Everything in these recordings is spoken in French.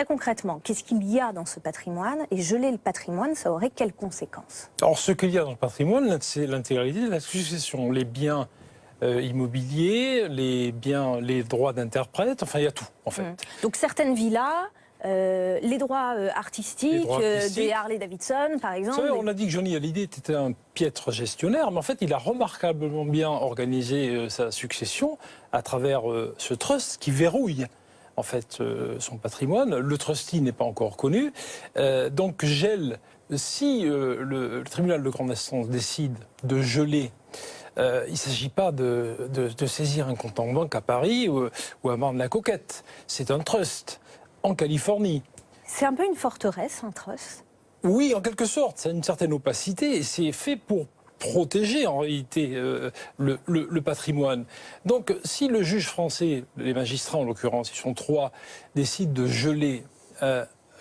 très concrètement, qu'est-ce qu'il y a dans ce patrimoine? Et geler le patrimoine, ça aurait quelles conséquences? Alors, ce qu'il y a dans le patrimoine, c'est l'intégralité de la succession. Les biens immobiliers, les droits d'interprète, enfin, il y a tout, en fait. Donc, certaines villas... les droits artistiques, des Harley-Davidson, par exemple. Vous savez, on a dit que Johnny Hallyday était un piètre gestionnaire, mais en fait, il a remarquablement bien organisé sa succession à travers ce trust qui verrouille en fait son patrimoine. Le trustee n'est pas encore connu, donc gèle. Si le tribunal de grande instance décide de geler. Il ne s'agit pas de saisir un compte en banque à Paris ou à Marne-la-Coquette. C'est un trust. En Californie. C'est un peu une forteresse, un trust? Oui, en quelque sorte. Ça a une certaine opacité et c'est fait pour protéger en réalité le patrimoine. Donc si le juge français, les magistrats en l'occurrence, ils sont 3, décident de geler,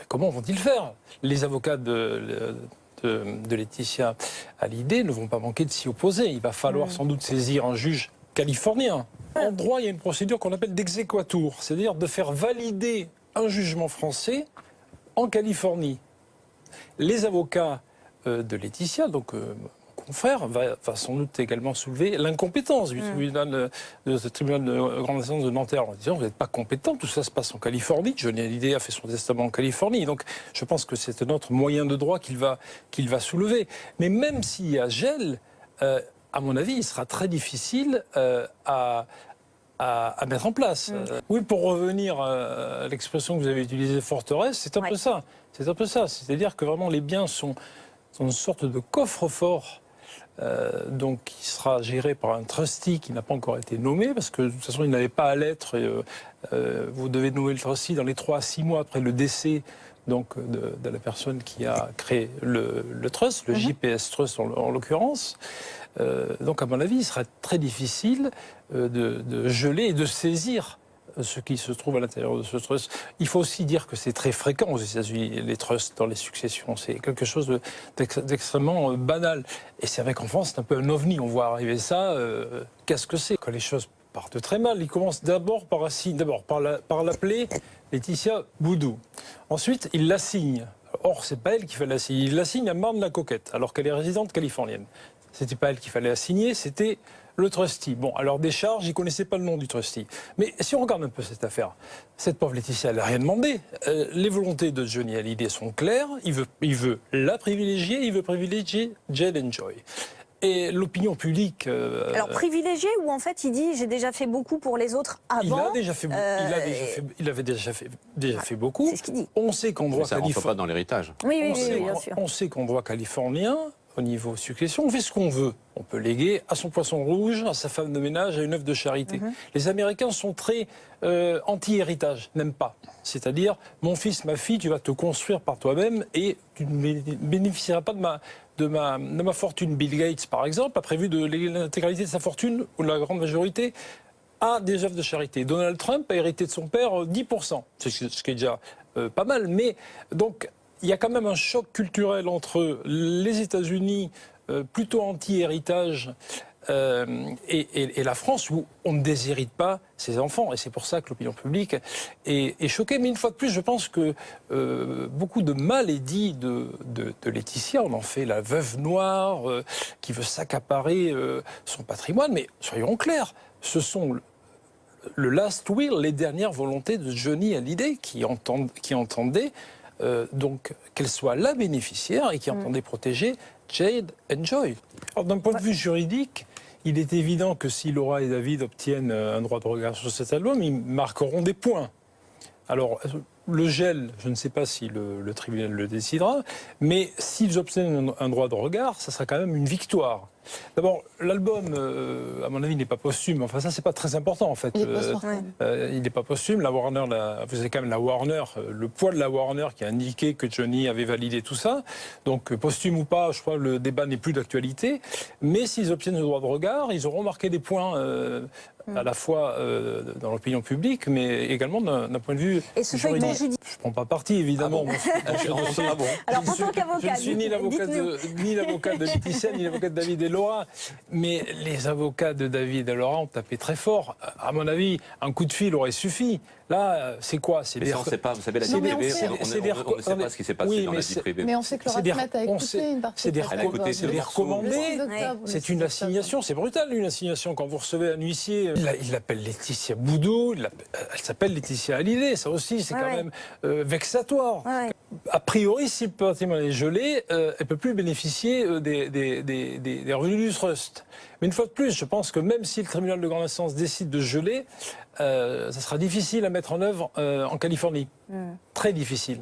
comment vont-ils faire? Les avocats de Laetitia Hallyday ne vont pas manquer de s'y opposer. Il va falloir sans doute saisir un juge californien. En droit, il y a une procédure qu'on appelle d'exéquatur, c'est-à-dire de faire valider un jugement français en Californie. Les avocats de Laetitia, donc mon confrère, va sans doute également soulever l'incompétence du tribunal de grande instance de Nanterre en disant vous n'êtes pas compétent, tout ça se passe en Californie. Johnny Hallyday a fait son testament en Californie, donc je pense que c'est un autre moyen de droit qu'il va soulever. Mais même s'il y a gel, à mon avis, il sera très difficile à mettre en place. Oui, pour revenir à l'expression que vous avez utilisée, forteresse, c'est un peu ça. C'est un peu ça. C'est-à-dire que vraiment les biens sont une sorte de coffre-fort donc qui sera géré par un trustee qui n'a pas encore été nommé, parce que de toute façon il n'avait pas à l'être. Vous devez nommer le trustee dans les 3 à 6 mois après le décès donc, de la personne qui a créé le trust, le JPS Trust en l'occurrence. Donc à mon avis, il sera très difficile de geler et de saisir ce qui se trouve à l'intérieur de ce trust. Il faut aussi dire que c'est très fréquent aux États-Unis, les trusts dans les successions. C'est quelque chose d'extrêmement banal. Et c'est vrai qu'en France, c'est un peu un ovni. On voit arriver ça. Qu'est-ce que c'est? Quand les choses partent très mal, ils commencent d'abord par l'appeler Laetitia Boudou. Ensuite, ils l'assignent. Or, c'est pas elle qui fait l'assigner. Il l'assigne à Marne-la-Coquette, alors qu'elle est résidente californienne. C'était pas elle qu'il fallait assigner, c'était le trustee. Bon, alors des charges, il ne connaissait pas le nom du trustee. Mais si on regarde un peu cette affaire, cette pauvre Laetitia, elle n'a rien demandé. Les volontés de Johnny Hallyday sont claires. Il veut la privilégier, il veut privilégier Jade and Joy. Et l'opinion publique... Alors privilégié ou en fait il dit j'ai déjà fait beaucoup pour les autres avant? Il avait déjà fait beaucoup. C'est ce qu'il dit. On sait qu'en droit californien... Ça ne rentre pas dans l'héritage. Oui, bien sûr. On sait qu'en droit californien, au niveau succession, on fait ce qu'on veut. On peut léguer à son poisson rouge, à sa femme de ménage, à une œuvre de charité. Les Américains sont très anti-héritage, n'aiment pas. C'est-à-dire, mon fils, ma fille, tu vas te construire par toi-même et tu ne bénéficieras pas de ma fortune. Bill Gates, par exemple, a prévu de léguer l'intégralité de sa fortune, ou la grande majorité, à des œuvres de charité. Donald Trump a hérité de son père 10%, ce qui est déjà pas mal. Mais donc, il y a quand même un choc culturel entre les États-Unis, plutôt anti-héritage, et la France, où on ne déshérite pas ses enfants. Et c'est pour ça que l'opinion publique est choquée. Mais une fois de plus, je pense que beaucoup de mal est dit de Laetitia. On en fait la veuve noire qui veut s'accaparer son patrimoine. Mais soyons clairs, ce sont le last will, les dernières volontés de Johnny Hallyday qui entendait donc qu'elle soit la bénéficiaire et qui entendait protéger Jade and Joy. Alors d'un point de vue juridique, il est évident que si Laura et David obtiennent un droit de regard sur cet album, ils marqueront des points. Alors le gel, je ne sais pas si le tribunal le décidera, mais s'ils obtiennent un droit de regard, ça sera quand même une victoire. D'abord, l'album, à mon avis, n'est pas posthume. Enfin, ça, c'est pas très important, en fait. Il n'est pas posthume. La Warner, vous avez quand même la Warner, le poids de la Warner qui a indiqué que Johnny avait validé tout ça. Donc, posthume ou pas, je crois que le débat n'est plus d'actualité. Mais s'ils obtiennent le droit de regard, ils auront marqué des points à la fois dans l'opinion publique, mais également d'un point de vue juridique. Je ne prends pas parti, évidemment. Alors, en tant qu'avocat, je ne suis ni l'avocat de Laetitia, ni l'avocat de David et Laura. Mais les avocats de David et Laura ont tapé très fort. À mon avis, un coup de fil aurait suffi. Là, c'est quoi? C'est mais des... ça, on ne sait pas. Vous savez, la Non, vie mais on privée, sait. on ne sait pas ce qui s'est passé Oui, dans mais la vie privée. Mais on sait que le C'est des- Rassmet a on écouté sait- une partie c'est des de sa Elle a écouté, voix. c'est des des recommandés. Le 6 Ouais. octobre, le C'est 6 une octobre. assignation, c'est brutal une assignation. Quand vous recevez un huissier, il l'appelle Laetitia Boudou, elle s'appelle Laetitia Hallyday, ça aussi c'est Ouais, quand ouais. même vexatoire. Ouais. A priori, si le patrimoine est gelé, elle ne peut plus bénéficier des revenus du trust. Mais une fois de plus, je pense que même si le tribunal de grande instance décide de geler, ça sera difficile à mettre en œuvre en Californie. Très difficile.